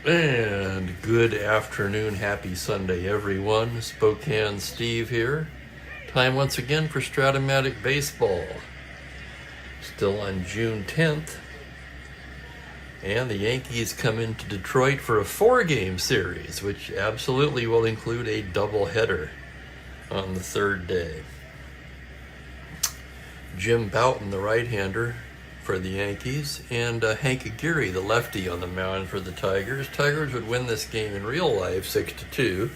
And good afternoon, happy Sunday everyone. Spokane Steve here. Time once again for Strat-O-Matic Baseball. Still on June 10th. And the Yankees come into Detroit for a 4-game series, which absolutely will include a doubleheader on the third day. Jim Bouton, the right-hander for the Yankees, and Hank Aguirre, the lefty, on the mound for the Tigers. Tigers would win this game in real life 6-2.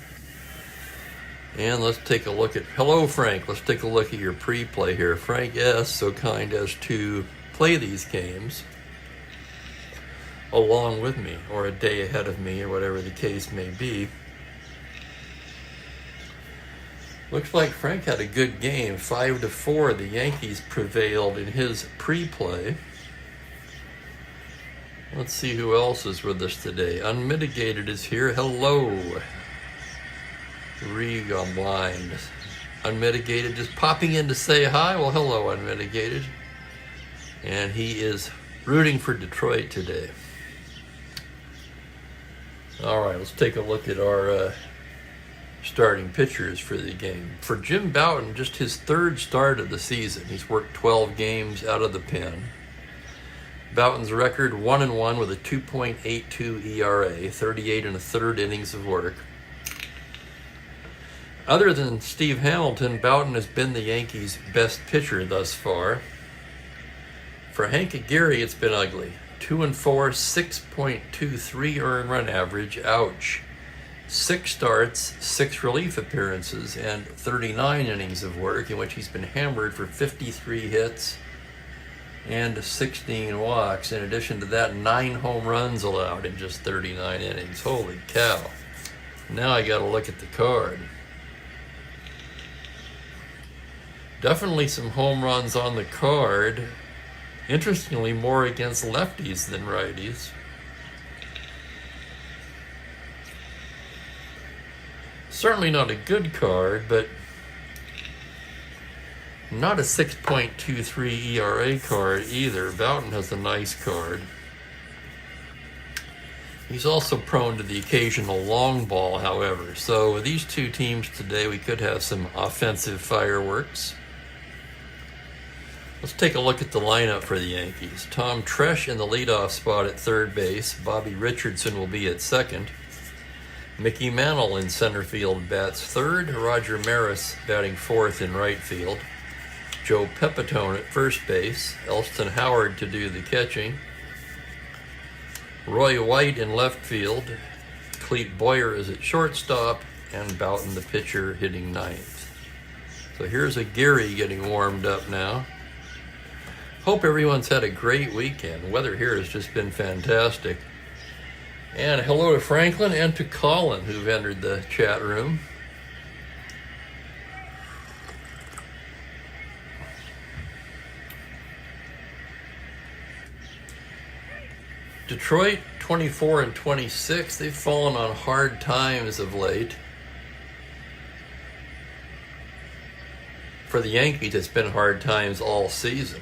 And let's take a look at, hello Frank, let's take a look at your pre-play here. Frank S., so kind as to play these games along with me, or a day ahead of me, or whatever the case may be. Looks like Frank had a good game, 5-4. The Yankees prevailed in his pre-play. Let's see who else is with us today. Unmitigated is here. Hello. Read online. Unmitigated just popping in to say hi. Well, hello, Unmitigated. And he is rooting for Detroit today. All right, let's take a look at our starting pitchers for the game. For Jim Bouton, just his third start of the season. He's worked 12 games out of the pen. Bouton's record 1-1 with a 2.82 ERA, 38 1/3 innings of work. Other than Steve Hamilton, Bouton has been the Yankees' best pitcher thus far. For Hank Aguirre, it's been ugly. 2-4, 6.23 earned run average. Ouch. 6 starts, 6 relief appearances, and 39 innings of work, in which he's been hammered for 53 hits and 16 walks. In addition to that, 9 home runs allowed in just 39 innings. Holy cow. Now I gotta look at the card. Definitely some home runs on the card. Interestingly, more against lefties than righties. Certainly not a good card, but not a 6.23 ERA card either. Bouton has a nice card. He's also prone to the occasional long ball, however. So with these two teams today, we could have some offensive fireworks. Let's take a look at the lineup for the Yankees. Tom Tresh in the leadoff spot at third base. Bobby Richardson will be at second. Mickey Mantle in center field bats third. Roger Maris batting fourth in right field. Joe Pepitone at first base. Elston Howard to do the catching. Roy White in left field. Clete Boyer is at shortstop. And Bouton, the pitcher, hitting ninth. So here's Aguirre getting warmed up now. Hope everyone's had a great weekend. The weather here has just been fantastic. And hello to Franklin and to Colin, who've entered the chat room. Detroit, 24-26. They've fallen on hard times of late. For the Yankees, it's been hard times all season.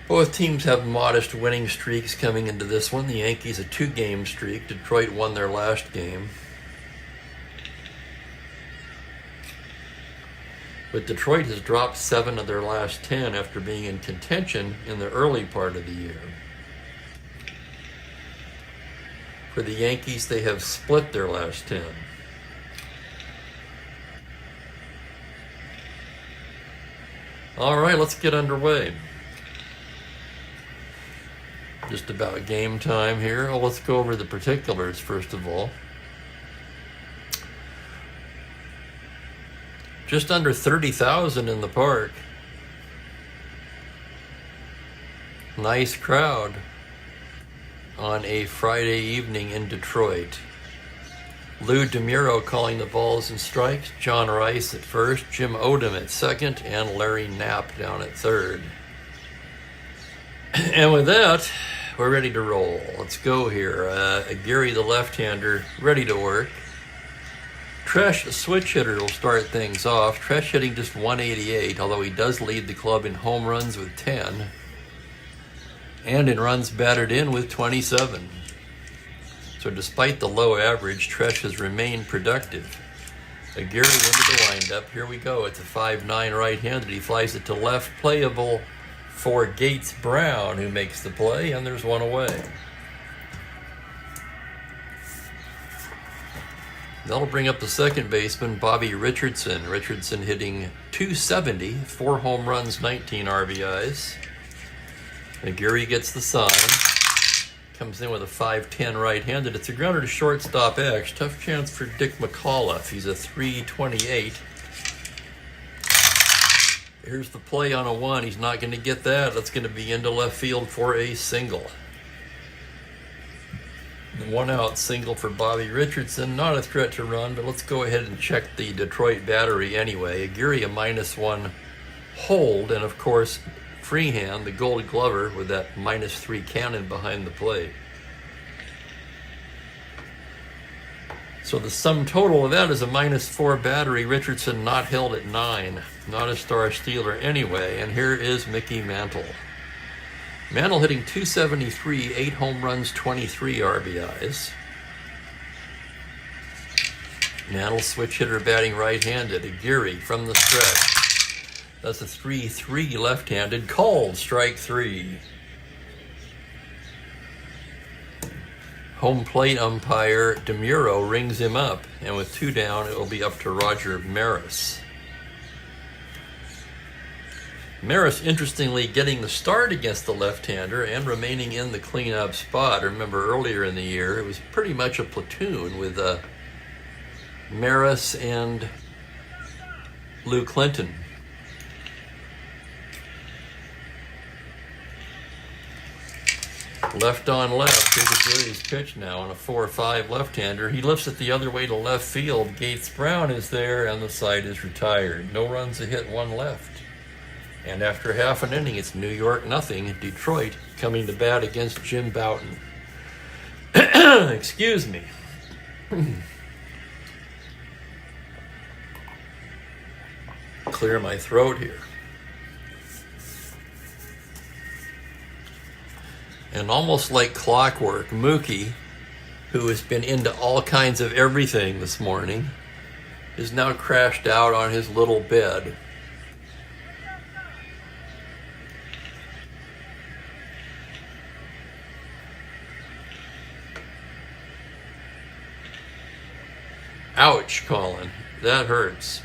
Both teams have modest winning streaks coming into this one. The Yankees a 2-game streak. Detroit won their last game. But Detroit has dropped 7 of their last 10 after being in contention in the early part of the year. For the Yankees, they have split their last 10. All right, let's get underway. Just about game time here. Well, let's go over the particulars first of all. Just under 30,000 in the park. Nice crowd on a Friday evening in Detroit. Lou DeMuro calling the balls and strikes. John Rice at first, Jim Odom at second, and Larry Knapp down at third. And with that, we're ready to roll. Let's go here. Aguirre, the left-hander, ready to work. Tresh, the switch hitter, will start things off. Tresh hitting just 188, although he does lead the club in home runs with 10. and in runs batted in with 27. So despite the low average, Tresh has remained productive. Aguirre into the windup. Here we go. It's a 5-9 right-handed. He flies it to left, playable for Gates Brown, who makes the play, and there's one away. That'll bring up the second baseman, Bobby Richardson. Richardson hitting .270, 4 home runs, 19 RBIs. Aguirre gets the sign. Comes in with a 5-10 right-handed. It's a grounder to shortstop X. Tough chance for Dick McAuliffe. He's a .328. Here's the play on a 1. He's not going to get that. That's going to be into left field for a single. 1 out single for Bobby Richardson. Not a threat to run, but let's go ahead and check the Detroit battery anyway. Aguirre a -1 hold, and of course Freehand, the Gold Glover, with that -3 cannon behind the plate. So the sum total of that is a -4 battery. Richardson not held at 9. Not a star stealer anyway. And here is Mickey Mantle. Mantle hitting .273, 8 home runs, 23 RBIs. Mantle switch hitter batting right-handed. Aguirre from the stretch. That's a 3-3 left-handed. Called strike 3. Home plate umpire DeMuro rings him up, and with 2 down, it will be up to Roger Maris. Maris, interestingly, getting the start against the left-hander and remaining in the cleanup spot. Remember, earlier in the year, it was pretty much a platoon with Maris and Lou Clinton. Left on left. Here's Aguirre's pitch now on a 4-5 left-hander. He lifts it the other way to left field. Gates Brown is there, and the side is retired. No runs, a hit, 1 left. And after half an inning, it's New York 0. Detroit coming to bat against Jim Bouton. Excuse me. Clear my throat here. And almost like clockwork, Mookie, who has been into all kinds of everything this morning, is now crashed out on his little bed. Ouch, Colin. That hurts.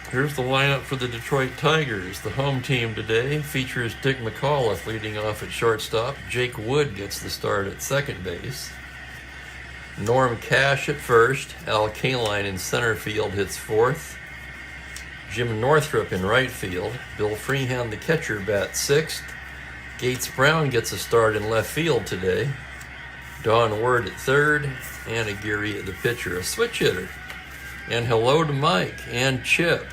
Here's the lineup for the Detroit Tigers. The home team today features Dick McAuliffe leading off at shortstop. Jake Wood gets the start at second base. Norm Cash at first. Al Kaline in center field hits fourth. Jim Northrup in right field. Bill Freehand, the catcher, bats sixth. Gates Brown gets a start in left field today. Don Word at third. And Aguirre at the pitcher, a switch hitter. And hello to Mike and Chip.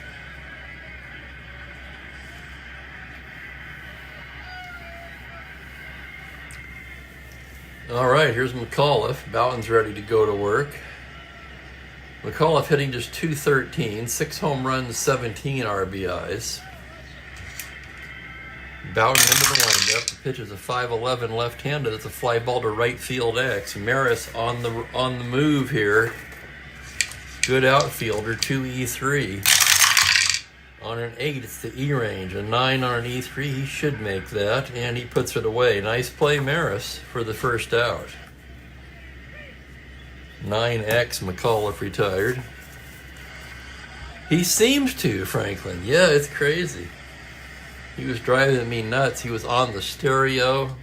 All right, here's McAuliffe. Bouton's ready to go to work. McAuliffe hitting just .213, 6 home runs, 17 RBIs. Bouton into the windup. The pitch is a 5-11 left-handed. It's a fly ball to right field X. Maris on the move here. Good outfielder, 2E3. On an 8, it's the E range. A 9 on an E3, he should make that, and he puts it away. Nice play, Maris, for the first out. 9X, McAuliffe retired. He seems to, Franklin. Yeah, it's crazy. He was driving me nuts. He was on the stereo,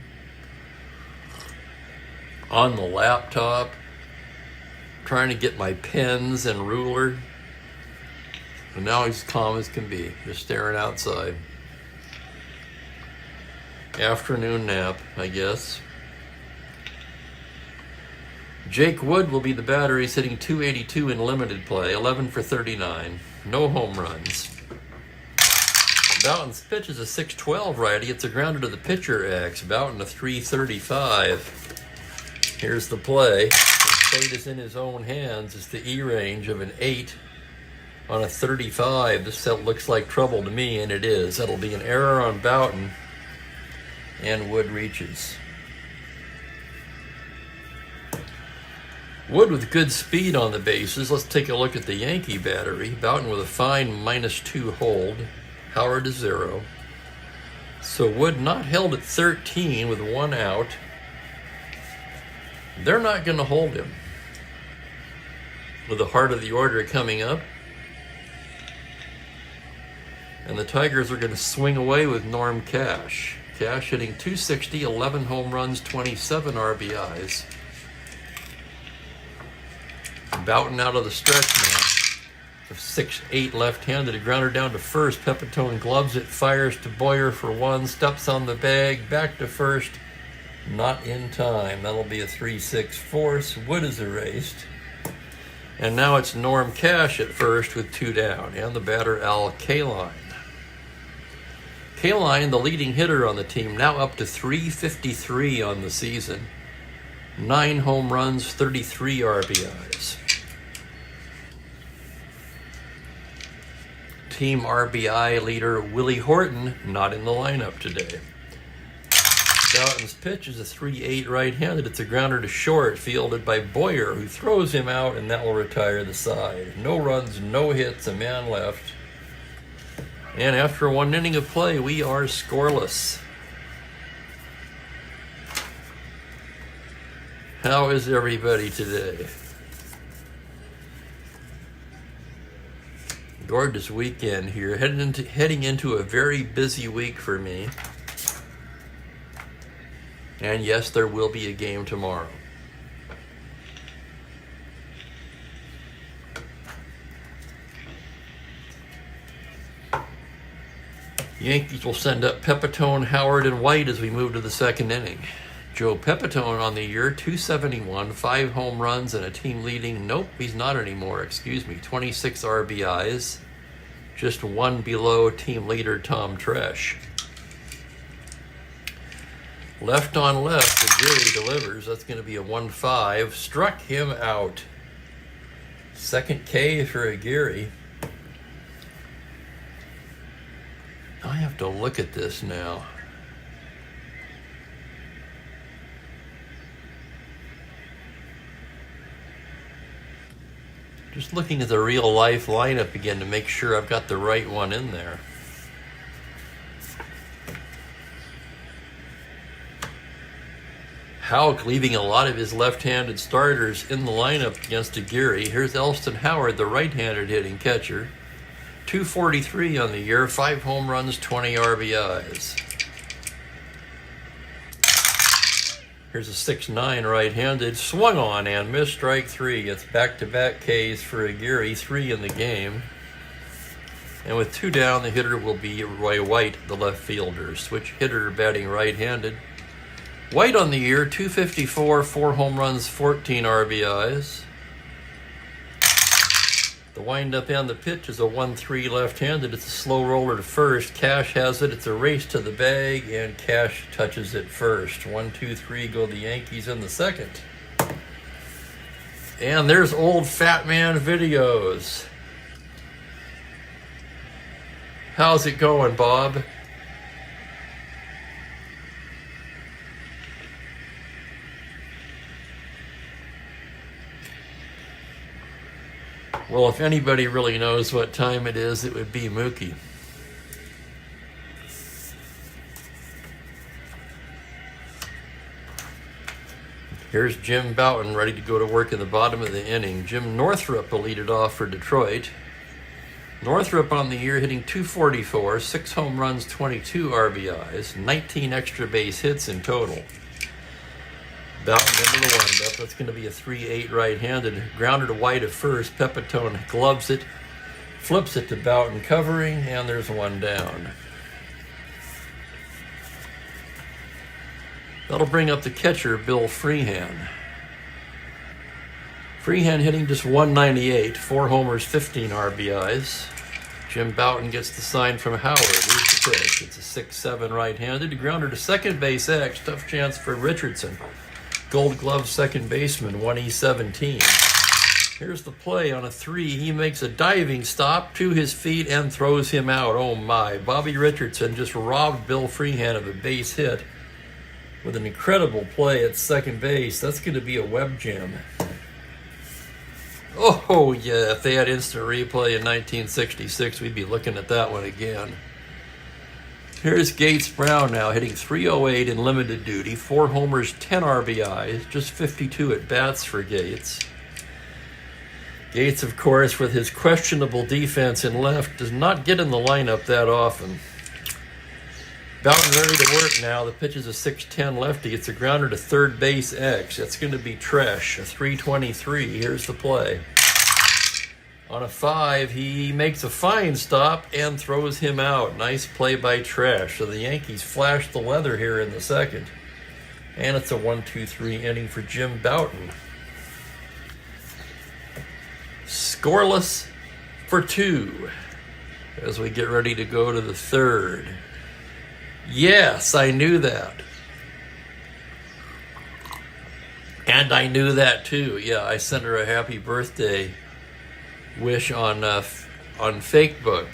on the laptop, trying to get my pens and ruler. And now he's calm as can be, just staring outside. Afternoon nap, I guess. Jake Wood will be the batter. He's hitting .282 in limited play, 11 for 39. No home runs. Bouton's pitch is a 6-12 righty. It's a grounder to the pitcher X. Bouton a .335. Here's the play. The fate is in his own hands. It's the E range of an 8 on a 35. This set looks like trouble to me, and it is. That'll be an error on Boughton, and Wood reaches. Wood with good speed on the bases. Let's take a look at the Yankee battery. Boughton with a fine -2 hold. Howard is 0. So Wood not held at 13 with 1 out. They're not going to hold him. With the heart of the order coming up. And the Tigers are going to swing away with Norm Cash. Cash hitting .260, 11 home runs, 27 RBIs. Boughton out of the stretch now. 6'8" left-handed, a grounder down to first. Pepitone gloves it, fires to Boyer for 1, steps on the bag, back to first. Not in time. That'll be a 3-6 force. Wood is erased. And now it's Norm Cash at first with 2 down. And the batter, Al Kaline. Kaline, the leading hitter on the team, now up to .353 on the season. 9 home runs, 33 RBIs. Team RBI leader Willie Horton not in the lineup today. Boughton's pitch is a 3-8 right-handed. It's a grounder to short, fielded by Boyer, who throws him out, and that will retire the side. No runs, no hits, a man left. And after 1 inning of play, we are scoreless. How is everybody today? Gorgeous weekend here. Heading into a very busy week for me. And yes, there will be a game tomorrow. Yankees will send up Pepitone, Howard, and White as we move to the 2nd inning. Joe Pepitone on the year, .271, 5 home runs, and a team leading, nope, he's not anymore, 26 RBIs, just 1 below team leader Tom Tresh. Left on left, Aguirre delivers. That's going to be a 1-5. Struck him out. 2nd K for Aguirre. I have to look at this now. Just looking at the real life lineup again to make sure I've got the right one in there. Houck leaving a lot of his left-handed starters in the lineup against Aguirre. Here's Elston Howard, the right-handed hitting catcher. .243 on the year, 5 home runs, 20 RBIs. Here's a 6'9" right-handed, swung on and missed, strike 3. It's back-to-back Ks for Aguirre, 3 in the game. And with 2 down, the hitter will be Roy White, the left fielder. Switch hitter batting right-handed. White on the year, .254, 4 home runs, 14 RBIs. The windup and the pitch is a 1-3 left-handed. It's a slow roller to first. Cash has it. It's a race to the bag, and Cash touches it first. 1-2-3 go the Yankees in the 2nd. And there's old Fat Man videos. How's it going, Bob? Well, if anybody really knows what time it is, it would be Mookie. Here's Jim Boughton ready to go to work in the bottom of the inning. Jim Northrup will lead it off for Detroit. Northrup on the year hitting .244, 6 home runs, 22 RBIs, 19 extra base hits in total. Boughton into the windup. That's going to be a 3-8 right-handed. Grounder to White at first. Pepitone gloves it, flips it to Boughton covering, and there's 1 down. That'll bring up the catcher, Bill Freehan. Freehan hitting just .198, 4 homers, 15 RBIs. Jim Boughton gets the sign from Howard. Here's the pitch. It's a 6-7 right-handed. Grounder to second base X. Tough chance for Richardson. Gold Glove second baseman, 1E17. Here's the play on a 3. He makes a diving stop to his feet and throws him out. Oh my. Bobby Richardson just robbed Bill Freehan of a base hit with an incredible play at second base. That's going to be a web gem. Oh yeah, if they had instant replay in 1966, we'd be looking at that one again. Here's Gates Brown now, hitting .308 in limited duty. 4 homers, 10 RBIs, just 52 at-bats for Gates. Gates, of course, with his questionable defense in left, does not get in the lineup that often. Bouton ready to work now. The pitch is a 6'10 lefty. It's a grounder to third base X. That's going to be Tresh, a 323. Here's the play. On a 5, he makes a fine stop and throws him out. Nice play by Tresh. So the Yankees flash the leather here in the second. And it's a 1-2-3 inning for Jim Bouton. Scoreless for 2 as we get ready to go to the third. Yes, I knew that. And I knew that too. Yeah, I sent her a happy birthday wish on Fakebook.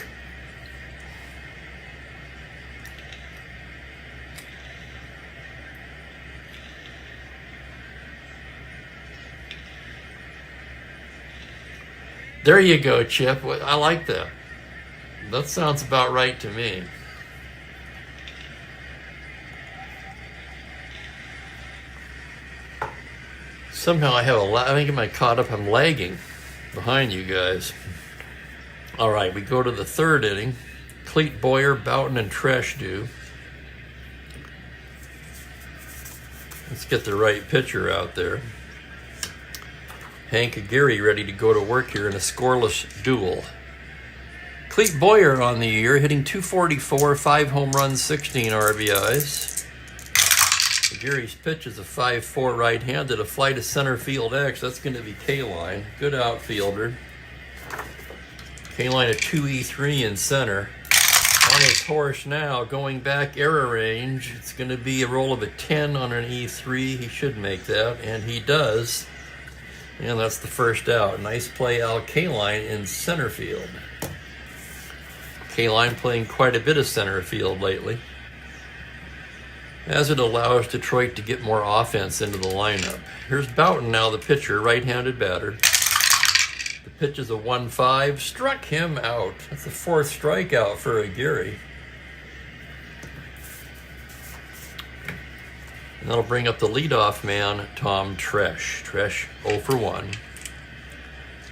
There you go, Chip. I like that. That sounds about right to me. Somehow I have I think am I caught up? I'm lagging behind you guys. All right, we go to the third inning. Cleat Boyer, Bouton, and Tresh do. Let's get the right pitcher out there. Hank Aguirre ready to go to work here in a scoreless duel. Cleat Boyer on the year, hitting .244, 5 home runs, 16 RBIs. Aguirre's pitch is a 5-4 right-handed, a fly to center field X. That's going to be K-Line. Good outfielder. K-Line a 2E3 in center. On his horse now, going back error range. It's going to be a roll of a 10 on an E3. He should make that, and he does. And that's the first out. Nice play, Al K-Line in center field. K-Line playing quite a bit of center field lately, as it allows Detroit to get more offense into the lineup. Here's Bouton now, the pitcher, right-handed batter. The pitch is a 1-5, struck him out. That's the 4th strikeout for Aguirre. And that'll bring up the leadoff man, Tom Tresh. Tresh 0 for 1.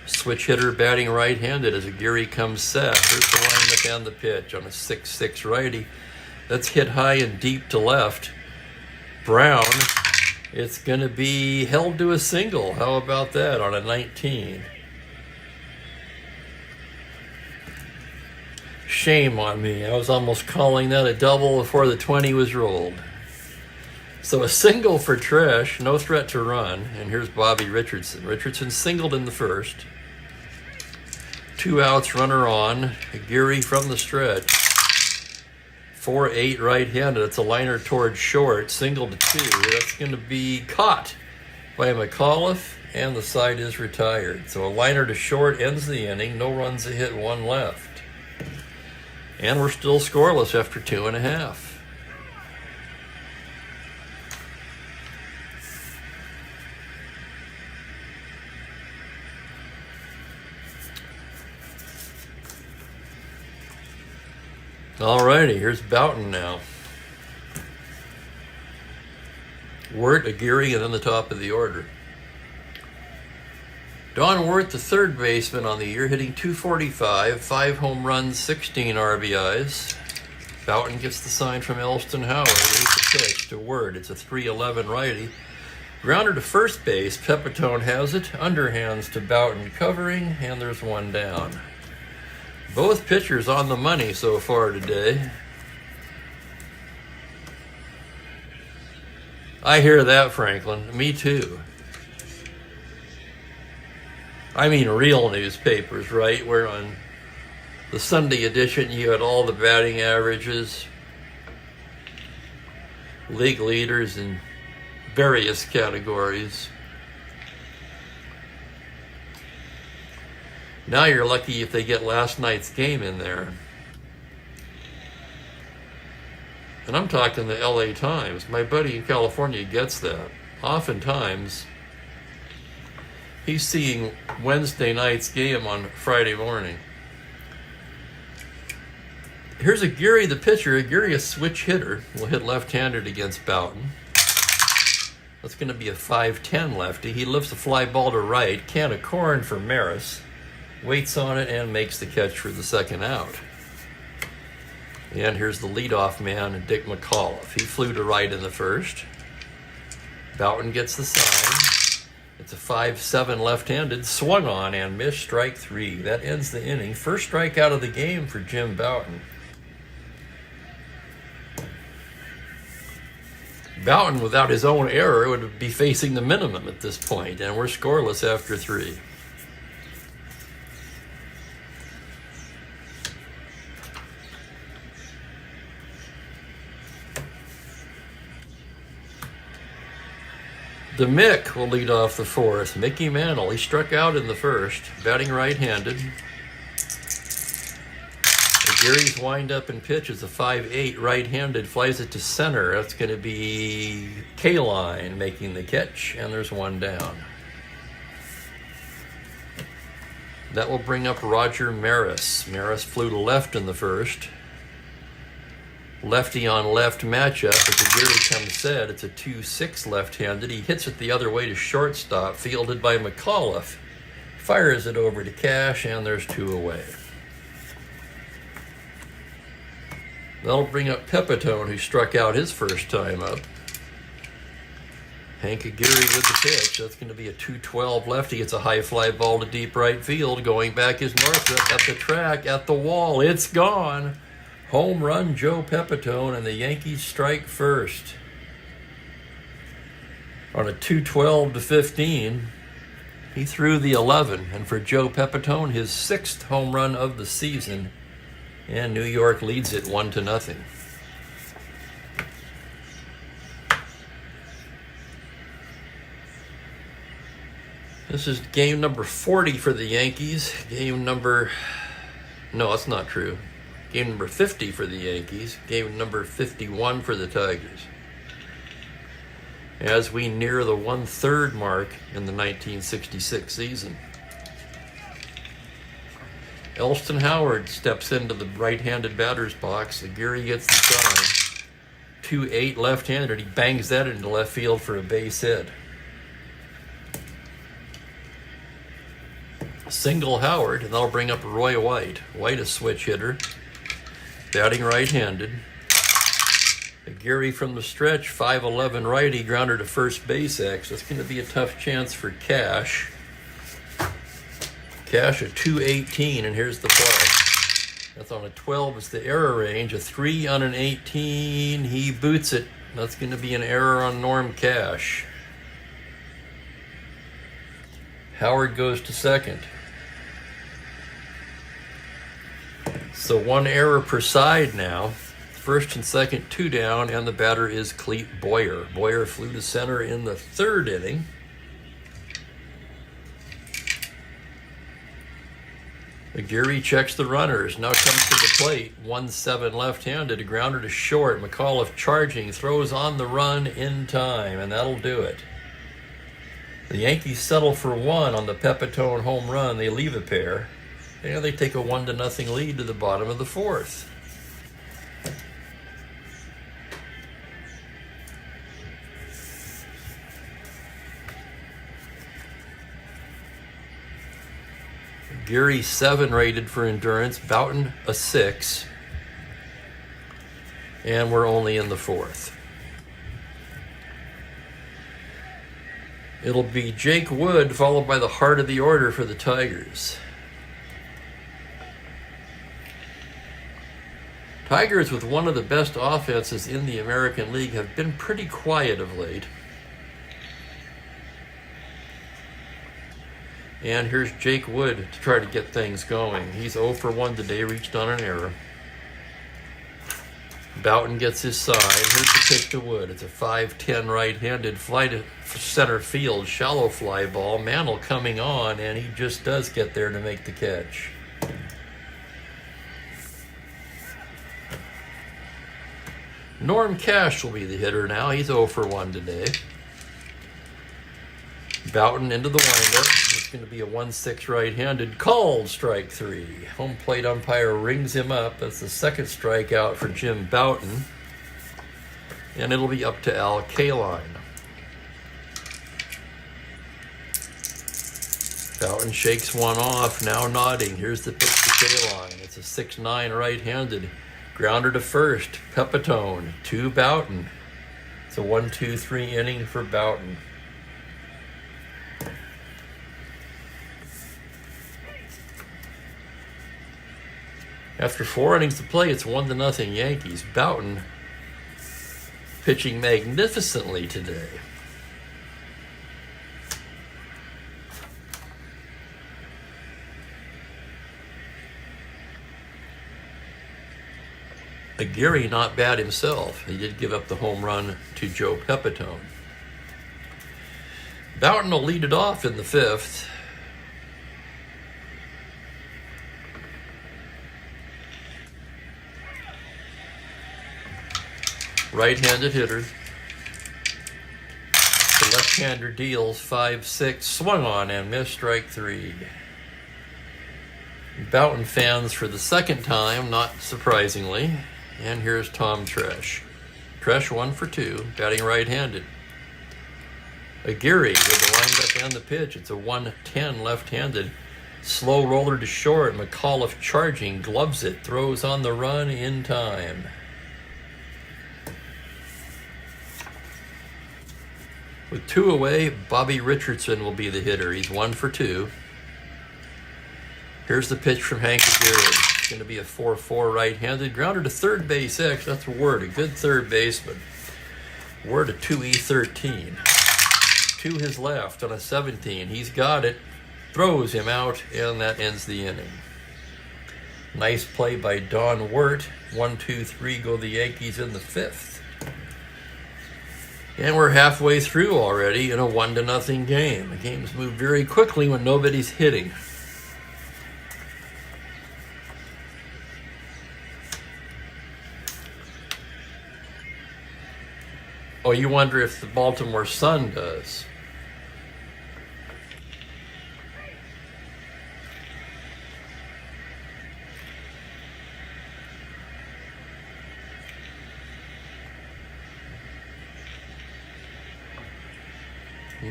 Switch hitter batting right-handed as Aguirre comes set. Here's the lineup and the pitch on a 6-6 righty. That's hit high and deep to left. Brown, it's going to be held to a single. How about that on a 19? Shame on me. I was almost calling that a double before the 20 was rolled. So a single for Tresh, no threat to run. And here's Bobby Richardson. Richardson singled in the first. 2 outs, runner on. Aguirre from the stretch. 4-8 right-handed. It's a liner towards short. Single to 2. That's going to be caught by McAuliffe, and the side is retired. So a liner to short ends the inning. No runs a hit, 1 left. And we're still scoreless after 2.5. Alrighty, here's Bouton now. Wirt, Aguirre, and then the top of the order. Don Wirt, the third baseman on the year, hitting .245, 5 home runs, 16 RBIs. Bouton gets the sign from Elston Howard. Here's the pitch to Wirt. It's a 3-11 righty. Grounder to first base. Pepitone has it. Underhands to Bouton covering, and there's 1 down. Both pitchers on the money so far today. I hear that, Franklin. Me too. I mean real newspapers, right? Where on the Sunday edition you had all the batting averages, league leaders, and various categories. Now you're lucky if they get last night's game in there. And I'm talking the LA Times. My buddy in California gets that. Oftentimes, he's seeing Wednesday night's game on Friday morning. Here's a Geary the pitcher. Geary, a switch hitter, will hit left-handed against Boughton. That's going to be a 5-10 lefty. He lifts a fly ball to right. Can of corn for Maris. Waits on it and makes the catch for the second out. And here's the leadoff man, Dick McAuliffe. He flew to right in the first. Boughton gets the sign. It's a 5-7 left-handed, swung on and missed, strike 3. That ends the inning. First strikeout of the game for Jim Boughton. Boughton, without his own error, would be facing the minimum at this point, and we're scoreless after 3. The Mick will lead off the fourth. Mickey Mantle, he struck out in the first, batting right-handed. Geary's wind-up and pitch is a 5-8 right-handed, flies it to center. That's going to be K-Line making the catch, and there's one down. That will bring up Roger Maris. Maris flew to left in the first. Lefty on left matchup. As the Geary comes said, it's a 2-6 left-handed. He hits it the other way to shortstop, fielded by McAuliffe. Fires it over to Cash, and there's 2 away. That'll bring up Pepitone, who struck out his first time up. Hank Geary with the pitch. That's going to be a 2-12 lefty. It's a high fly ball to deep right field. Going back is Northrup at the track, at the wall. It's gone. Home run, Joe Pepitone, and the Yankees strike first. On a 2-12-15, he threw the 11. And for Joe Pepitone, his 6th home run of the season. And New York leads it 1-0. This is game number 40 for the Yankees. No, that's not true. Game number 50 for the Yankees. Game number 51 for the Tigers. As we near the 1/3 mark in the 1966 season. Elston Howard steps into the right-handed batter's box. Geary gets the sign. 2-8 left-handed. He bangs that into left field for a base hit. Single Howard, and that'll bring up Roy White. White, a switch hitter. Batting right-handed. Geary from the stretch, 5'11 righty, grounder to first base X. That's going to be a tough chance for Cash. Cash at 218, and here's the play. That's on a 12, it's the error range. A 3 on an 18, he boots it. That's going to be an error on Norm Cash. Howard goes to second. So 1 error per side now. First and second, 2 down, and the batter is Clete Boyer. Boyer flew to center in the 3rd inning. Geary checks the runners. Now comes to the plate. 1-7 left-handed. A grounder to short. McAuliffe charging. Throws on the run in time, and that'll do it. The Yankees settle for 1 on the Pepitone home run. They leave a pair. And they take a 1-0 lead to the bottom of the 4th. Geary 7 rated for endurance, Boughton a 6, and we're only in the 4th. It'll be Jake Wood followed by the heart of the order for the Tigers. Tigers, with one of the best offenses in the American League, have been pretty quiet of late. And here's Jake Wood to try to get things going. He's 0 for 1 today, reached on an error. Boughton gets his sign. Here's the pitch to Wood. It's a 5-10 right-handed fly to center field, shallow fly ball. Mantle coming on, and he just does get there to make the catch. Norm Cash will be the hitter now. He's 0 for 1 today. Boughton into the windup. It's going to be a 1-6 right-handed. Called strike 3. Home plate umpire rings him up. That's the second strikeout for Jim Boughton. And it'll be up to Al Kaline. Boughton shakes one off, now nodding. Here's the pitch to Kaline. It's a 6-9 right-handed. Grounder to first. Pepitone to Boughton. It's a 1-2-3 inning for Boughton. After 4 innings to play, it's 1-0 Yankees. Boughton pitching magnificently today. Aguirre not bad himself. He did give up the home run to Joe Pepitone. Boughton will lead it off in the 5th. Right-handed hitter. The left-hander deals 5-6. Swung on and missed, strike 3. Boughton fans for the second time, not surprisingly. And here's Tom Tresh. Tresh 1 for 2, batting right-handed. Aguirre with the windup and the pitch. It's a 1-10 left-handed. Slow roller to short. McAuliffe charging, gloves it, throws on the run in time. With 2 away, Bobby Richardson will be the hitter. He's 1 for 2. Here's the pitch from Hank Aguirre. It's going to be a 4-4 right-handed. Grounder to third base X. That's Word, a good third baseman. Word a 2E13. To his left on a 17. He's got it. Throws him out, and that ends the inning. Nice play by Don Wirt. 1-2-3 go the Yankees in the 5th. And we're halfway through already in a 1-0 game. The game's moved very quickly when nobody's hitting. Oh, you wonder if the Baltimore Sun does.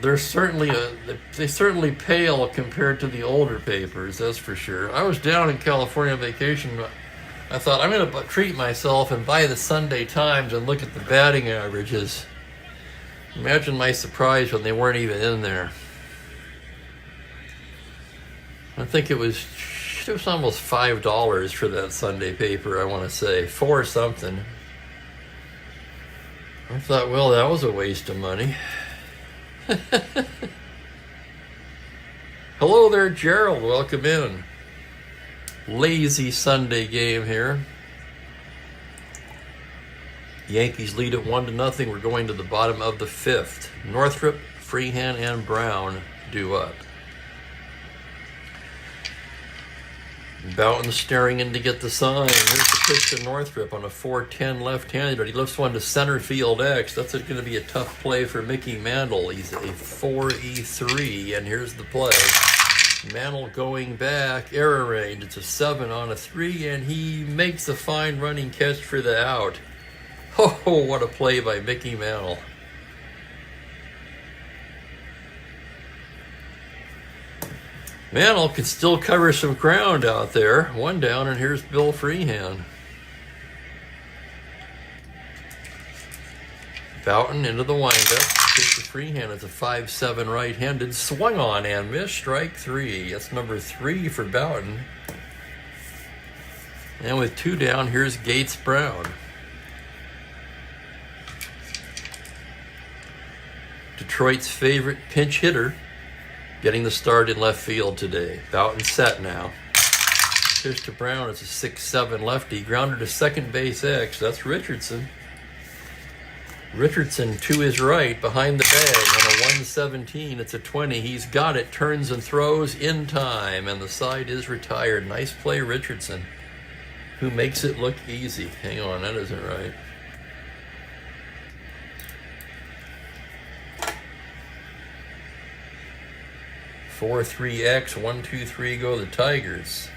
They certainly pale compared to the older papers, that's for sure. I was down in California on vacation. I thought, I'm going to treat myself and buy the Sunday Times and look at the batting averages. Imagine my surprise when they weren't even in there. I think it was almost $5 for that Sunday paper, I want to say. 4 something. I thought, well, that was a waste of money. Hello there, Gerald. Welcome in. Lazy Sunday game here. Yankees lead at 1-0. We're going to the bottom of the 5th. Northrop, Freehan, and Brown due up. Boughton staring in to get the sign. Here's the pitch to Northrop on a 4-10 left-handed, but he lifts one to center field X. That's going to be a tough play for Mickey Mantle. He's a 4E3, and here's the play. Mantle going back, error range. It's a 7 on a 3, and he makes a fine running catch for the out. Oh, what a play by Mickey Mantle. Mantle can still cover some ground out there. 1 down, and here's Bill Freehan. Boughton into the windup. Pitch to Freehan. It's a 5-7 right-handed. Swung on and missed, strike 3. That's number 3 for Boughton. And with 2 down, here's Gates Brown. Detroit's favorite pinch hitter getting the start in left field today. Boughton set now. Pitch to Brown. It's a 6-7 lefty. Grounder to second base X. That's Richardson. Richardson to his right, behind the bag on a 117. It's a 20. He's got it. Turns and throws in time, and the side is retired. Nice play, Richardson, who makes it look easy. Hang on, that isn't right. Four, 3X, 1, 2, 3 go the Tigers.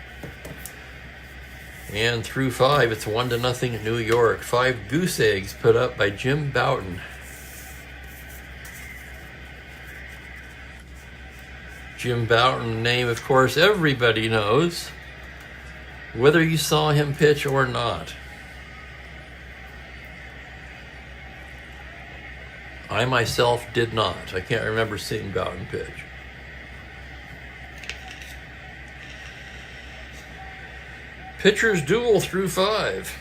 And through 5, it's 1-0 New York. 5 goose eggs put up by Jim Bouton. Jim Bouton, name, of course, everybody knows, whether you saw him pitch or not. I myself did not. I can't remember seeing Bouton pitch. Pitchers duel through 5.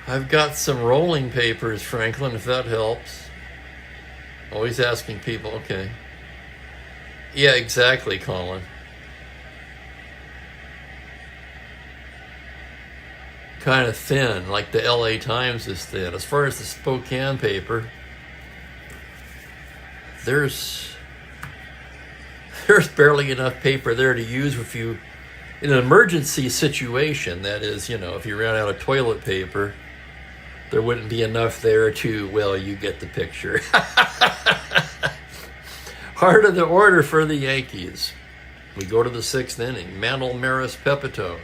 I've got some rolling papers, Franklin, if that helps. Always asking people, okay. Yeah, exactly, Colin. Kind of thin, like the LA Times is thin. As far as the Spokane paper, there's barely enough paper there to use if you, in an emergency situation, that is, if you ran out of toilet paper, there wouldn't be enough there to, well, you get the picture. Heart of the order for the Yankees. We go to the 6th inning. Mantle, Maris, Pepitone.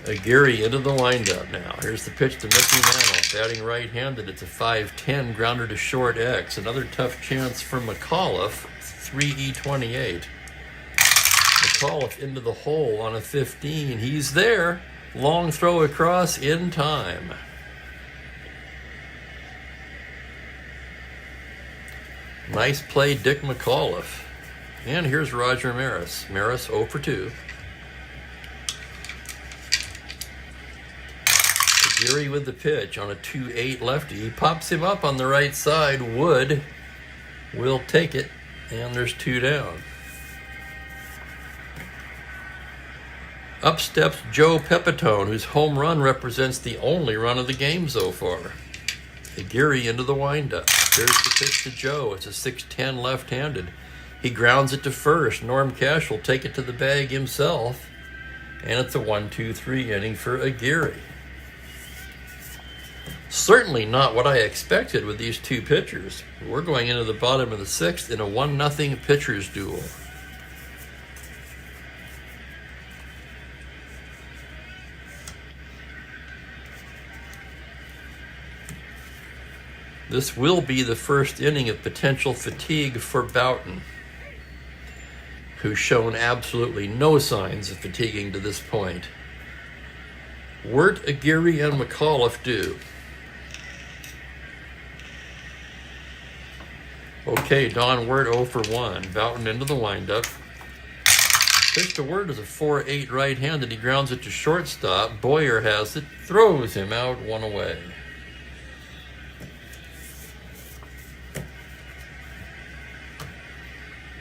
Aguirre into the windup now. Here's the pitch to Mickey Mantle. Batting right-handed, it's a 5-10 grounder to short X. Another tough chance for McAuliffe, 3E28. McAuliffe into the hole on a 15. He's there. Long throw across in time. Nice play, Dick McAuliffe. And here's Roger Maris. Maris 0 for 2. Aguirre with the pitch on a 2-8 lefty. He pops him up on the right side. Wood will take it, and there's 2 down. Up steps Joe Pepitone, whose home run represents the only run of the game so far. Aguirre into the windup. There's the pitch to Joe. It's a 6-10 left-handed. He grounds it to first. Norm Cash will take it to the bag himself, and it's a 1-2-3 inning for Aguirre. Certainly not what I expected with these 2 pitchers. We're going into the bottom of the 6th in a 1-0 pitchers duel. This will be the first inning of potential fatigue for Bouton, who's shown absolutely no signs of fatiguing to this point. Wirt, Aguirre, and McAuliffe do. Okay, Don Wirt 0 for 1. Bouton into the windup. Pitch to Wirt is a 4-8 right-handed. He grounds it to shortstop. Boyer has it, throws him out, 1 away.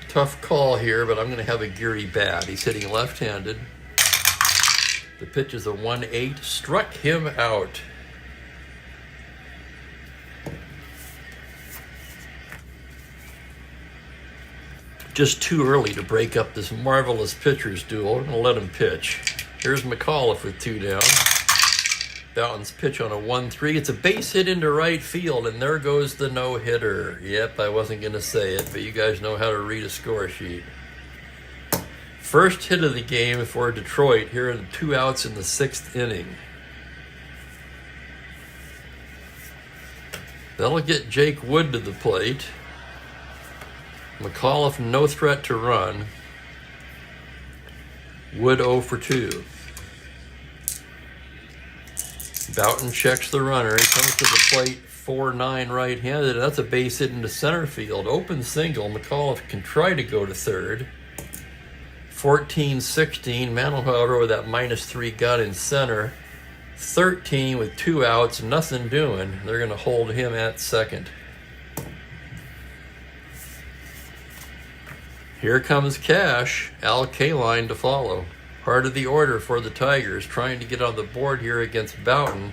Tough call here, but I'm going to have Aguirre bat. He's hitting left-handed. The pitch is a 1-8. Struck him out. Just too early to break up this marvelous pitcher's duel. We're going to let him pitch. Here's McAuliffe with 2 down. Bouton's pitch on a 1-3. It's a base hit into right field, and there goes the no-hitter. Yep, I wasn't going to say it, but you guys know how to read a score sheet. First hit of the game for Detroit. Here are the 2 outs in the 6th inning. That'll get Jake Wood to the plate. McAuliffe no threat to run. Wood 0 for 2. Bouton checks the runner. He comes to the plate, 4-9 right-handed. That's a base hit into center field. Open single. McAuliffe can try to go to third. 14-16. Mantle, however, with that -3 gun in center. 13 with 2 outs, nothing doing. They're going to hold him at second. Here comes Cash, Al Kaline to follow. Part of the order for the Tigers, trying to get on the board here against Boughton.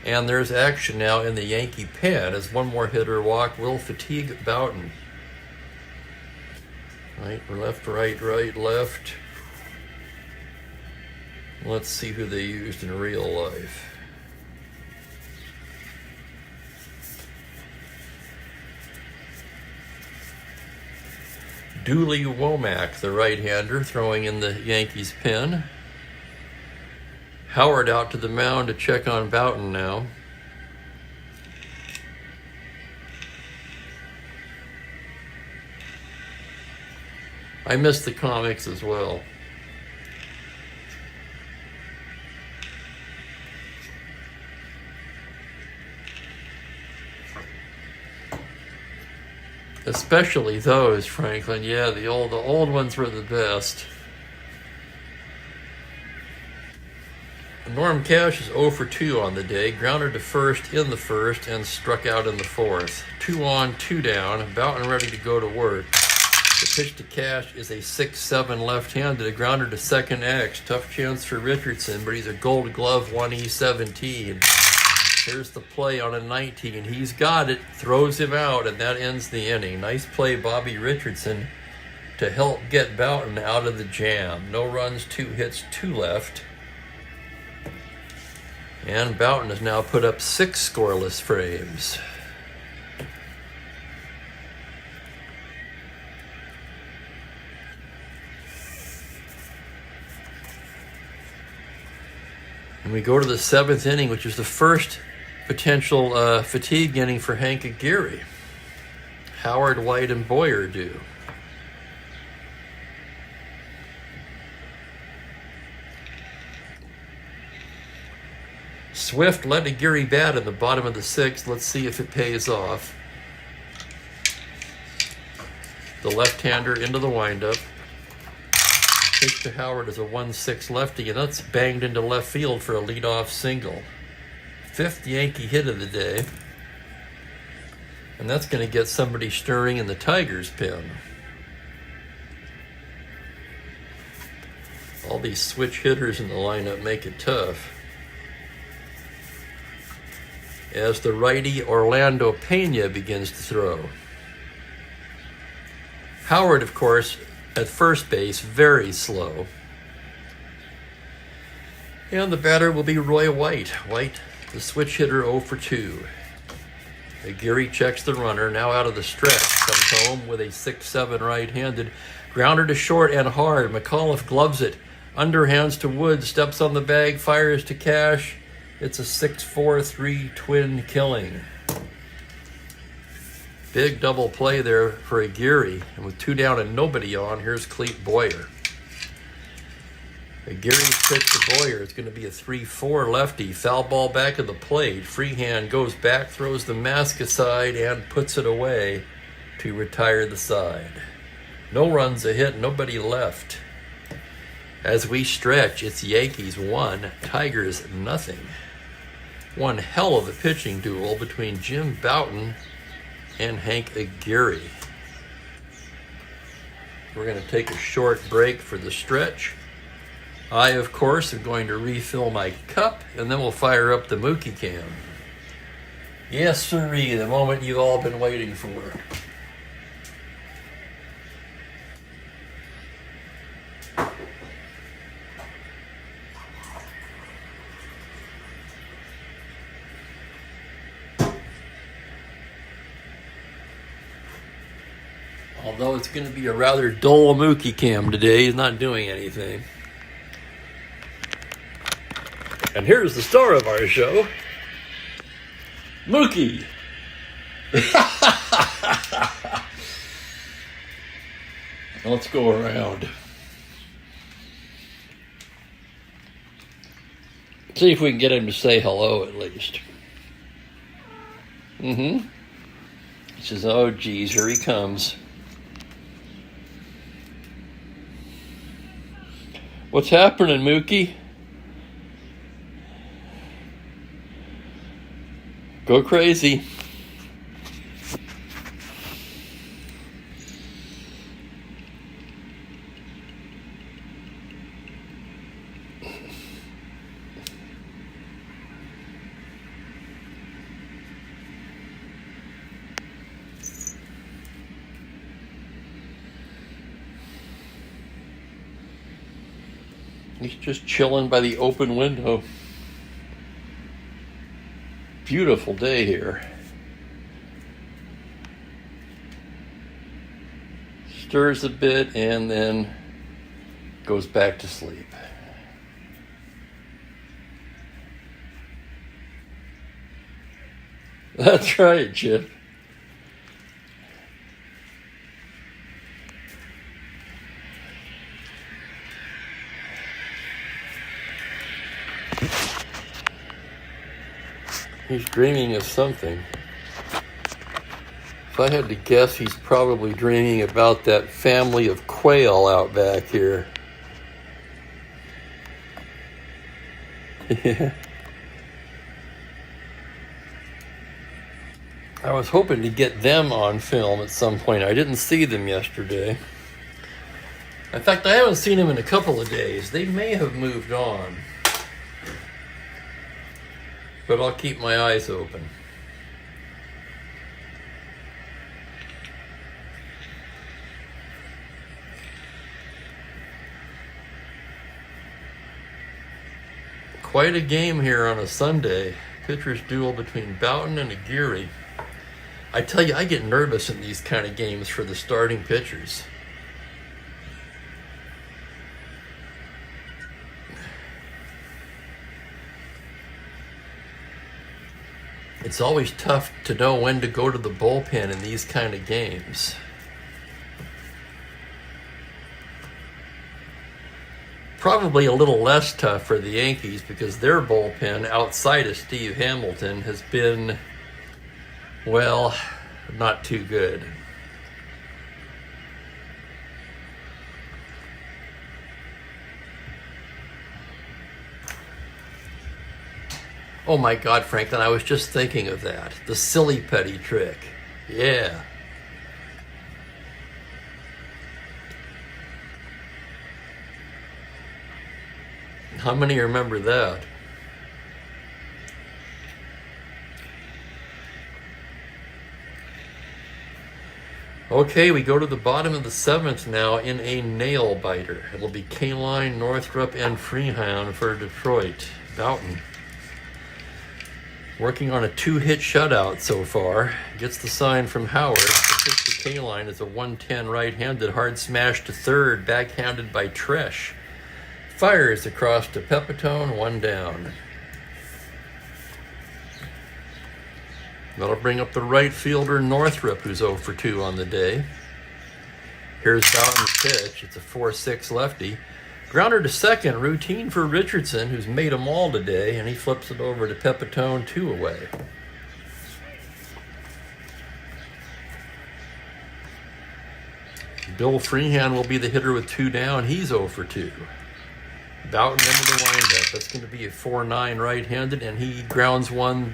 And there's action now in the Yankee pen as one more hitter walk will fatigue Boughton. Right, left, right, right, left. Let's see who they used in real life. Dooley Womack, the right-hander, throwing in the Yankees pen. Howard out to the mound to check on Boughton now. I missed the comics as well. Especially those, Franklin. Yeah, the old ones were the best. Norm Cash is 0 for 2 on the day. Grounded to first in the first and struck out in the fourth. 2 on, 2 down. Boughton ready to go to work. The pitch to Cash is a 6-7 left-handed. A grounder to second X. Tough chance for Richardson, but he's a Gold Glove 1E17. Here's the play on a 19. He's got it, throws him out, and that ends the inning. Nice play, Bobby Richardson, to help get Boughton out of the jam. No runs, 2 hits, 2 left. And Boughton has now put up 6 scoreless frames. And we go to the 7th inning, which is the first potential fatigue inning for Hank Aguirre. Howard, White, and Boyer do. Swift let Aguirre bat in the bottom of the 6th. Let's see if it pays off. The left-hander into the windup. Pitch to Howard is a 1-6 lefty, and that's banged into left field for a leadoff single. 5th Yankee hit of the day. And that's going to get somebody stirring in the Tigers' pen. All these switch hitters in the lineup make it tough. As the righty Orlando Pena begins to throw. Howard, of course, at first base, very slow. And the batter will be Roy White. White, the switch hitter, 0 for 2. Aguirre checks the runner, now out of the stretch. Comes home with a 6-7 right-handed. Grounder to short and hard. McAuliffe gloves it. Underhands to Woods, steps on the bag, fires to Cash. It's a 6-4-3 twin killing. Big double play there for Aguirre. And with 2 down and nobody on, here's Clete Boyer. Aguirre's pitch to Boyer. It's going to be a 3-4 lefty. Foul ball back of the plate. Freehand goes back, throws the mask aside, and puts it away to retire the side. No runs, a hit, nobody left. As we stretch, it's Yankees 1, Tigers nothing. One hell of a pitching duel between Jim Boughton and Hank Aguirre. We're going to take a short break for the stretch. I, of course, am going to refill my cup, and then we'll fire up the Mookie Cam. Yes, sirree, the moment you've all been waiting for. Although it's going to be a rather dull Mookie Cam today, he's not doing anything. And here's the star of our show, Mookie. Let's go around. See if we can get him to say hello at least. He says, oh geez, here he comes. What's happening, Mookie? Go crazy. He's just chilling by the open window. Beautiful day here. Stirs a bit and then goes back to sleep. That's right, Chip. He's dreaming of something. If I had to guess, he's probably dreaming about that family of quail out back here. Yeah. I was hoping to get them on film at some point. I didn't see them yesterday. In fact, I haven't seen them in a couple of days. They may have moved on. But I'll keep my eyes open. Quite a game here on a Sunday. Pitcher's duel between Boughton and Aguirre. I tell you, I get nervous in these kind of games for the starting pitchers. It's always tough to know when to go to the bullpen in these kind of games. Probably a little less tough for the Yankees because their bullpen outside of Steve Hamilton has been, well, not too good. Oh my God, Franklin, I was just thinking of that. The silly putty trick. Yeah. How many remember that? Okay, we go to the bottom of the seventh now in a nail biter. It'll be Kaline, Northrup, and Freehound for Detroit. Boughton working on a 2-hit shutout so far. Gets the sign from Howard. The pitch to Kaline is a 110 right-handed hard smash to third, backhanded by Tresh. Fires across to Pepitone, 1 down. That'll bring up the right fielder Northrup, who's 0 for 2 on the day. Here's Boughton's pitch. It's a 4-6 lefty. Grounder to second, routine for Richardson, who's made them all today, and he flips it over to Pepitone, 2 away. Bill Freehan will be the hitter with 2 down. He's 0 for 2. Boughton into the windup. That's going to be a 4-9 right-handed, and he grounds one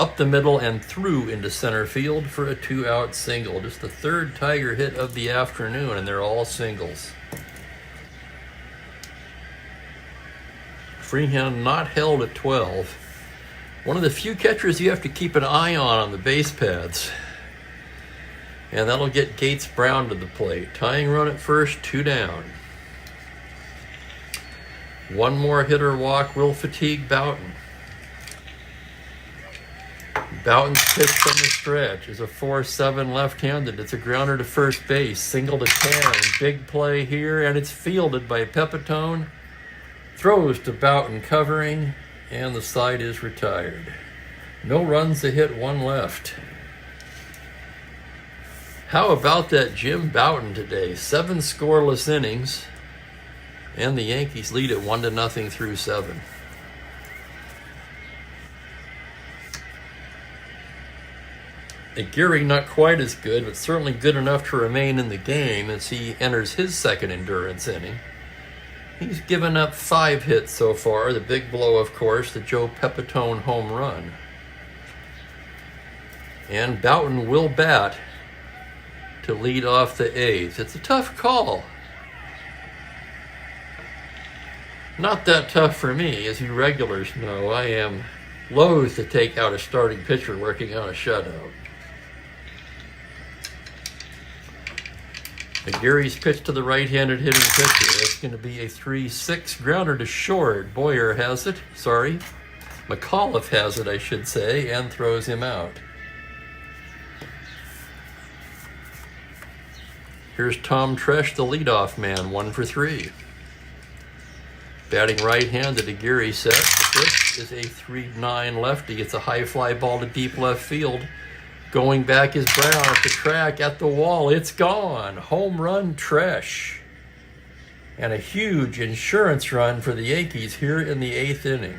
up the middle and through into center field for a 2-out single. Just the third Tiger hit of the afternoon, and they're all singles. Freehan not held at 12. One of the few catchers you have to keep an eye on the base paths. And that'll get Gates Brown to the plate. Tying run at first, 2 down. One more hitter walk will fatigue Boughton. Boughton's pitch from the stretch is a 4-7 left-handed. It's a grounder to first base, single to 10. Big play here, and it's fielded by Pepitone. Throws to Boughton covering, and the side is retired. No runs to hit, 1 left. How about that Jim Boughton today? 7 scoreless innings, and the Yankees lead it 1-0 through 7. Aguirre not quite as good, but certainly good enough to remain in the game as he enters his second endurance inning. He's given up 5 hits so far. The big blow, of course, the Joe Pepitone home run. And Boughton will bat to lead off the 8th. It's a tough call. Not that tough for me, as you regulars know. I am loath to take out a starting pitcher working on a shutout. Aguirre's pitch to the right-handed hitting pitcher. It's going to be a 3-6 grounder to short. Boyer has it. Sorry. McAuliffe has it, I should say, and throws him out. Here's Tom Tresh, the leadoff man, 1 for 3. Batting right-handed, Aguirre set. The pitch is a 3-9 lefty. It's a high fly ball to deep left field. Going back is Brown at the track, at the wall. It's gone. Home run, Tresh. And a huge insurance run for the Yankees here in the 8th inning.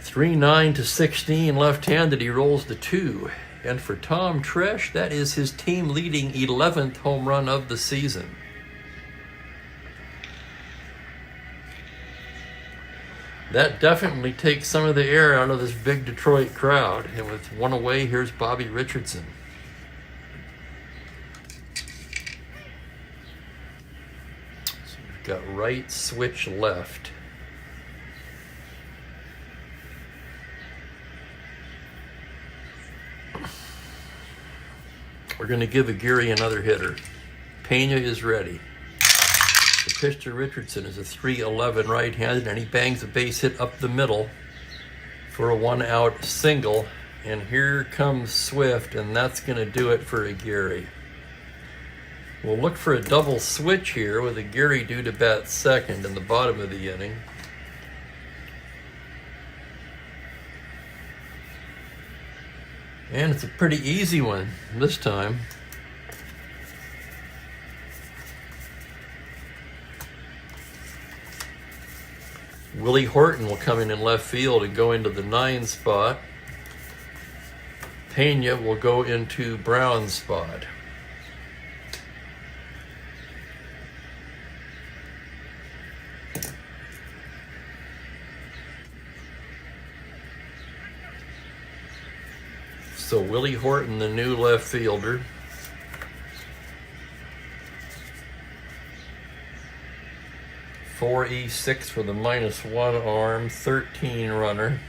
3-9 to 16 left-handed. He rolls to 2. And for Tom Tresh, that is his team-leading 11th home run of the season. That definitely takes some of the air out of this big Detroit crowd. And with one away, here's Bobby Richardson. So we've got right, switch left. We're going to give Aguirre another hitter. Pena is ready. The pitch to Richardson is a 3-11 right-handed, and he bangs a base hit up the middle for a 1-out single. And here comes Swift, and that's going to do it for Aguirre. We'll look for a double switch here with Aguirre due to bat second in the bottom of the inning. And it's a pretty easy one this time. Willie Horton will come in left field and go into the 9 spot. Pena will go into Brown's spot. So Willie Horton, the new left fielder. .436 for the -1 arm, 13 runner.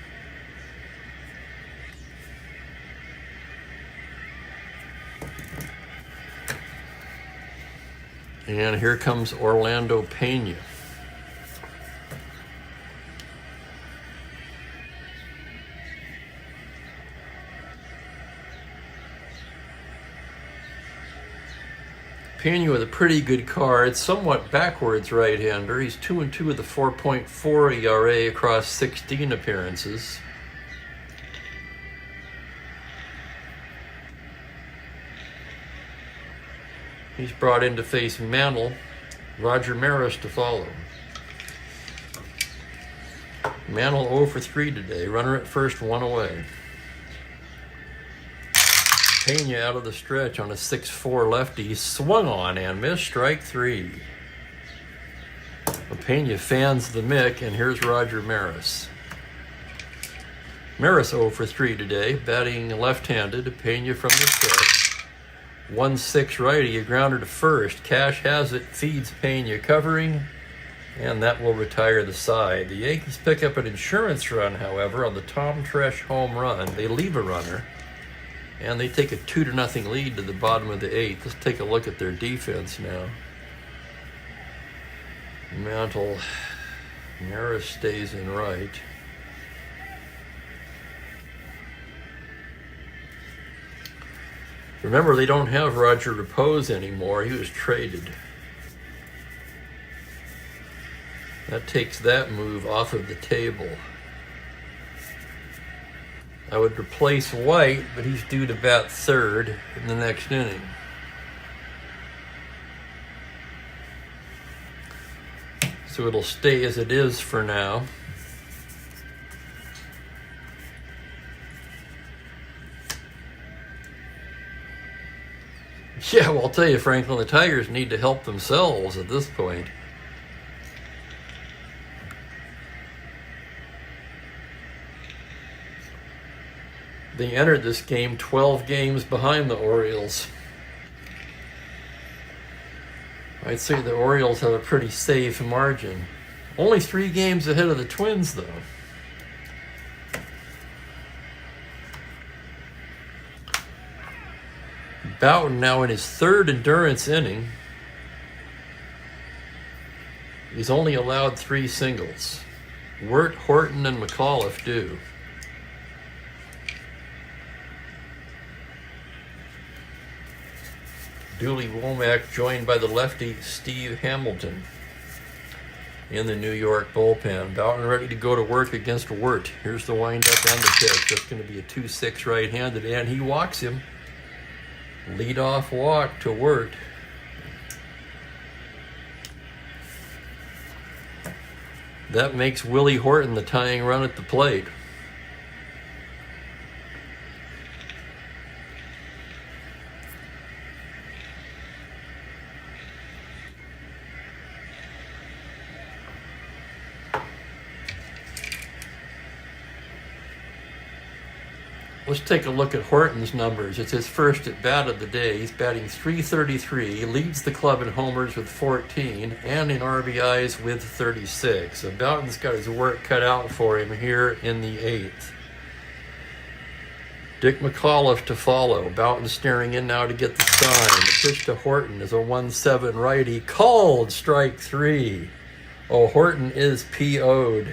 And here comes Orlando Pena. Pena with a pretty good card, somewhat backwards right-hander. He's 2-2 with a 4.4 ERA across 16 appearances. He's brought in to face Mantle, Roger Maris to follow. Mantle 0 for 3 today, runner at first, 1 away. Pena out of the stretch on a 6-4 lefty, swung on and missed, strike 3. Pena fans the mic, and here's Roger Maris. Maris 0 for 3 today, batting left-handed. Pena from the stretch. 1-6 righty, a grounder to first. Cash has it, feeds Pena covering, and that will retire the side. The Yankees pick up an insurance run, however, on the Tom Tresh home run. They leave a runner, and they take a 2-0 lead to the bottom of the 8th. Let's take a look at their defense now. Mantle, Maris stays in right. Remember, they don't have Roger Repose anymore. He was traded. That takes that move off of the table. I would replace White, but he's due to bat third in the next inning. So it'll stay as it is for now. Yeah, well, I'll tell you, Franklin, the Tigers need to help themselves at this point. They entered this game 12 games behind the Orioles. I'd say the Orioles have a pretty safe margin. Only 3 games ahead of the Twins, though. Bouton now in his 3rd endurance inning. He's only allowed 3 singles. Wirt, Horton, and McAuliffe do. Dooley Womack joined by the lefty Steve Hamilton in the New York bullpen. Bouton ready to go to work against Wirt. Here's the windup and the pitch. That's going to be a 2-6 right-handed, and he walks him. Lead-off walk to Wirt. That makes Willie Horton the tying run at the plate. Let's take a look at Horton's numbers. It's his first at bat of the day. He's batting .333, leads the club in homers with 14, and in RBIs with 36. So Bouton's got his work cut out for him here in the 8th. Dick McAuliffe to follow. Bouton staring in now to get the sign. The pitch to Horton is a 1-7 righty. Called strike 3. Oh, Horton is PO'd.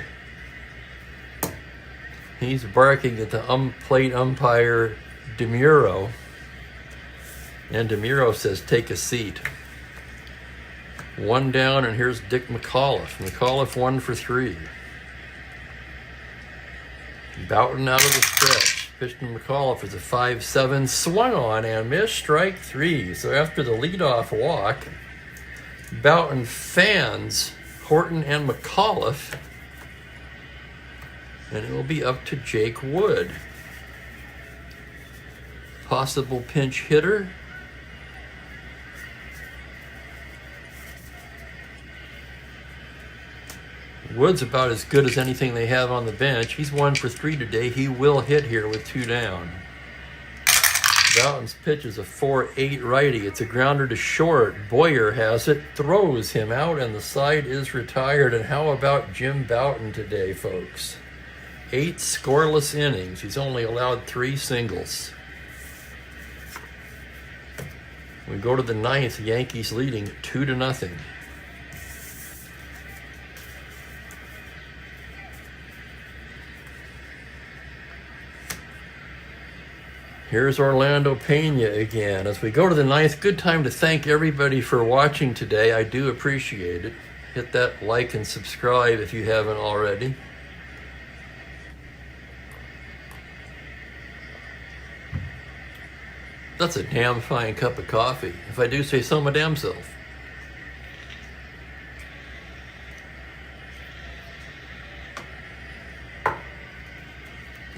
He's barking at the plate umpire, DeMuro. And DeMuro says, take a seat. 1 down, and here's Dick McAuliffe. McAuliffe 1 for 3. Bouton out of the stretch. Pitch to McAuliffe is a 5-7. Swung on and missed, strike 3. So after the leadoff walk, Bouton fans Horton and McAuliffe. And it will be up to Jake Wood. Possible pinch hitter. Wood's about as good as anything they have on the bench. He's 1 for 3 today. He will hit here with 2 down. Bouton's pitch is a 4-8 righty. It's a grounder to short. Boyer has it, throws him out, and the side is retired. And how about Jim Bouton today, folks? 8 scoreless innings. He's only allowed 3 singles. We go to the 9th, Yankees leading 2-0. Here's Orlando Pena again. As we go to the 9th, good time to thank everybody for watching today. I do appreciate it. Hit that like and subscribe if you haven't already. That's a damn fine cup of coffee, if I do say so my damn self.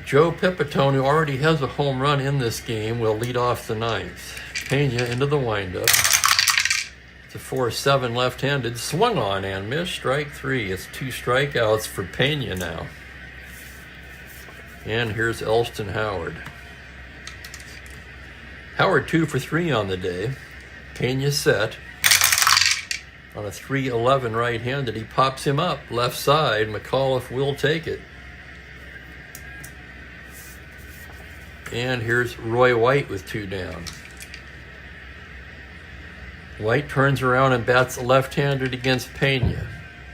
Joe Pipitone, who already has a home run in this game, will lead off the 9th. Pena into the windup. It's a 4-7 left-handed. Swung on and missed, strike 3. It's 2 strikeouts for Pena now. And here's Elston Howard. Howard 2 for 3 on the day. Pena set. On a 3-11 right-handed, he pops him up left side. McAuliffe will take it. And here's Roy White with 2 down. White turns around and bats left-handed against Pena.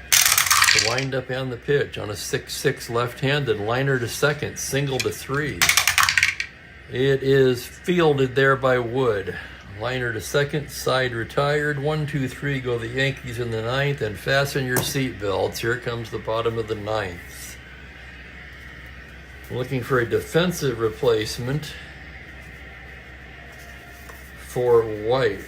The windup and the pitch on a 6-6 left-handed. Liner to second, single to 3. It is fielded there by Wood. Liner to second, side retired. 1-2-3 go the Yankees in the 9th, and fasten your seatbelts. Here comes the bottom of the 9th. Looking for a defensive replacement for White.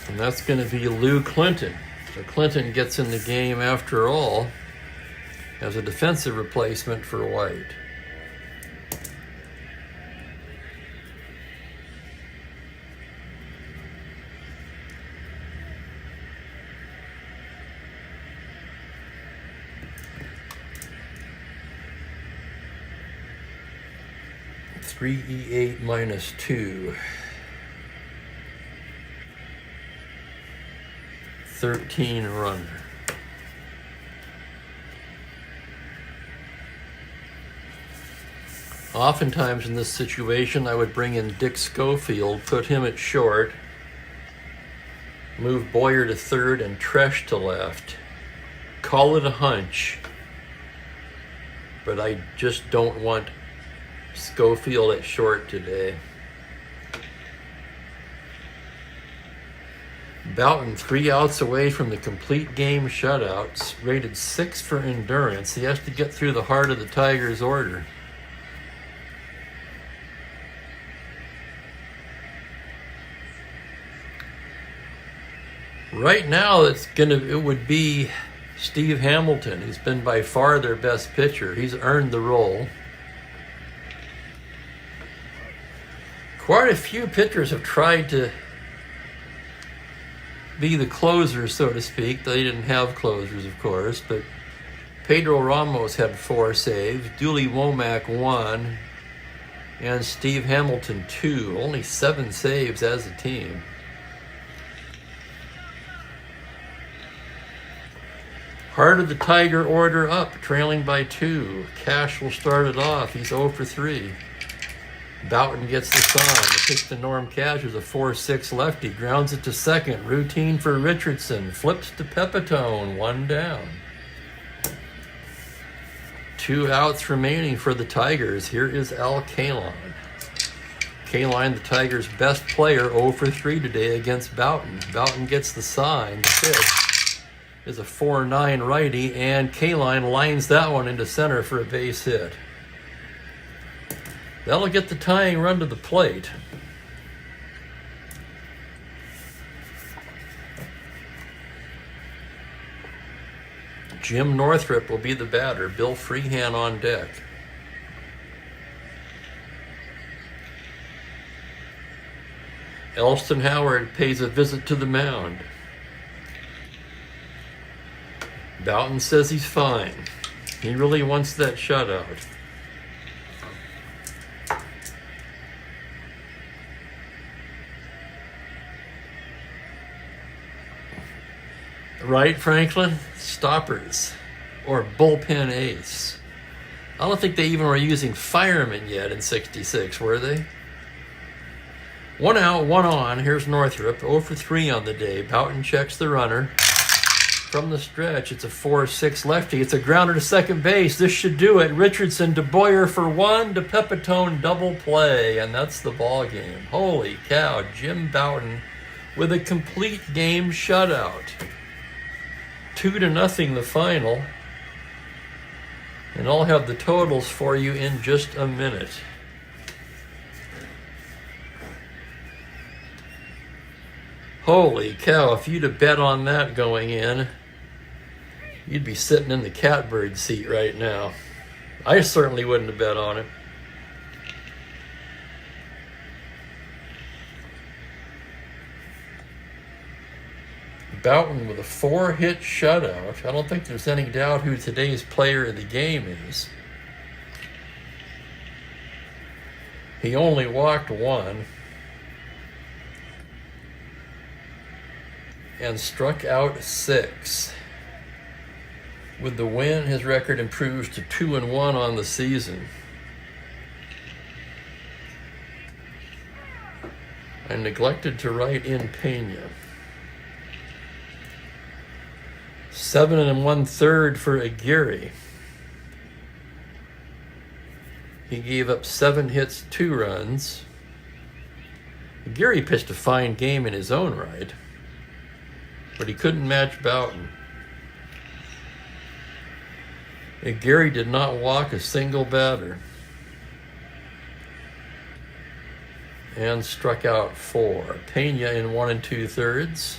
And that's going to be Lou Clinton. So Clinton gets in the game after all as a defensive replacement for White. 3E8 minus 2. 13 runner. Oftentimes in this situation, I would bring in Dick Schofield, put him at short, move Boyer to third and Tresh to left. Call it a hunch, but I just don't want Schofield at short today. Boughton 3 outs away from the complete game shutouts, rated 6 for endurance. He has to get through the heart of the Tigers' order. Right now, it would be Steve Hamilton, who's been by far their best pitcher. He's earned the role. Quite a few pitchers have tried to be the closer, so to speak. They didn't have closers, of course, but Pedro Ramos had 4 saves, Dooley Womack 1, and Steve Hamilton 2. Only 7 saves as a team. Heart of the Tiger order up, trailing by 2. Cash will start it off. He's 0 for 3. Boughton gets the sign. The pitch to Norm Cash is a 4-6 lefty. Grounds it to second. Routine for Richardson. Flips to Pepitone. 1 down. 2 outs remaining for the Tigers. Here is Al Kaline. Kaline, the Tigers' best player, 0 for 3 today against Boughton. Boughton gets the sign. The pitch is a 4-9 righty, and Kaline lines that one into center for a base hit. That'll get the tying run to the plate. Jim Northrup will be the batter. Bill Freehan on deck. Elston Howard pays a visit to the mound. Boughton says he's fine. He really wants that shutout. Right, Franklin? Stoppers or bullpen ace. I don't think they even were using firemen yet in 66, were they? 1 out, 1 on. Here's Northrup, 0 for 3 on the day. Boughton checks the runner. From the stretch, it's a 4-6 lefty. It's a grounder to second base. This should do it. Richardson to Boyer for 1, to Pepitone double play, and that's the ball game. Holy cow, Jim Boughton with a complete game shutout. 2-0 the final. And I'll have the totals for you in just a minute. Holy cow, if you'd have bet on that going in, you'd be sitting in the catbird seat right now. I certainly wouldn't have bet on it. Boughton with a 4-hit shutout. I don't think there's any doubt who today's player of the game is. He only walked 1 and struck out 6. With the win, his record improves to 2-1 on the season. I neglected to write in Pena. 7 1/3 for Aguirre. He gave up 7 hits, 2 runs. Aguirre pitched a fine game in his own right, but he couldn't match Boughton. Aguirre did not walk a single batter and struck out 4. Pena in 1 2/3.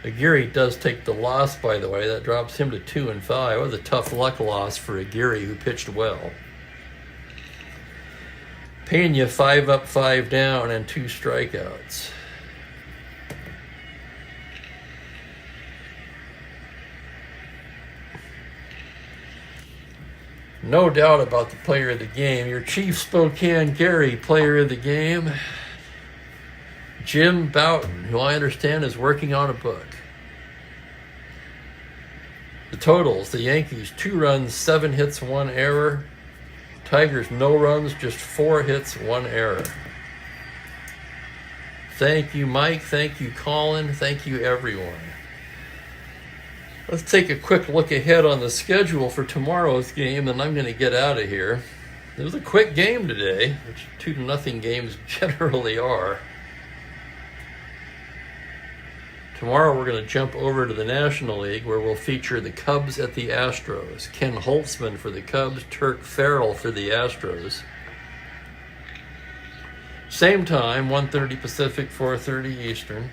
Aguirre does take the loss, by the way. That drops him to 2-5. It was a tough luck loss for Aguirre, who pitched well. Pena 5 up, 5 down, and 2 strikeouts. No doubt about the player of the game. Your Chief Spokane Gary player of the game, Jim Bouton, who I understand is working on a book. The totals, the Yankees 2 runs, 7 hits, 1 error. Tigers no runs, just 4 hits, 1 error. Thank you, Mike. Thank you, Colin. Thank you, everyone. Let's take a quick look ahead on the schedule for tomorrow's game, and I'm going to get out of here. It was a quick game today, which 2-0 games generally are. Tomorrow we're going to jump over to the National League, where we'll feature the Cubs at the Astros. Ken Holtzman for the Cubs, Turk Farrell for the Astros. Same time, 1:30 Pacific, 4:30 Eastern.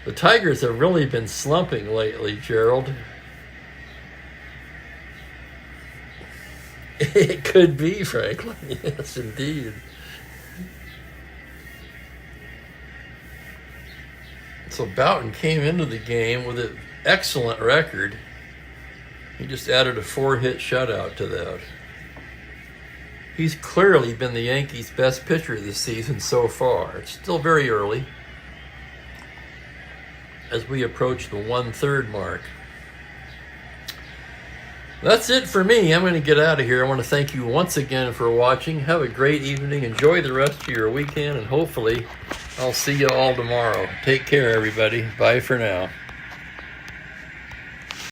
The Tigers have really been slumping lately, Gerald. It could be, Franklin. Yes, indeed. So Bouton came into the game with an excellent record. He just added a 4-hit shutout to that. He's clearly been the Yankees' best pitcher this season so far. It's still very early as we approach the 1/3 mark. That's it for me. I'm going to get out of here. I want to thank you once again for watching. Have a great evening. Enjoy the rest of your weekend, and hopefully I'll see you all tomorrow. Take care, everybody. Bye for now.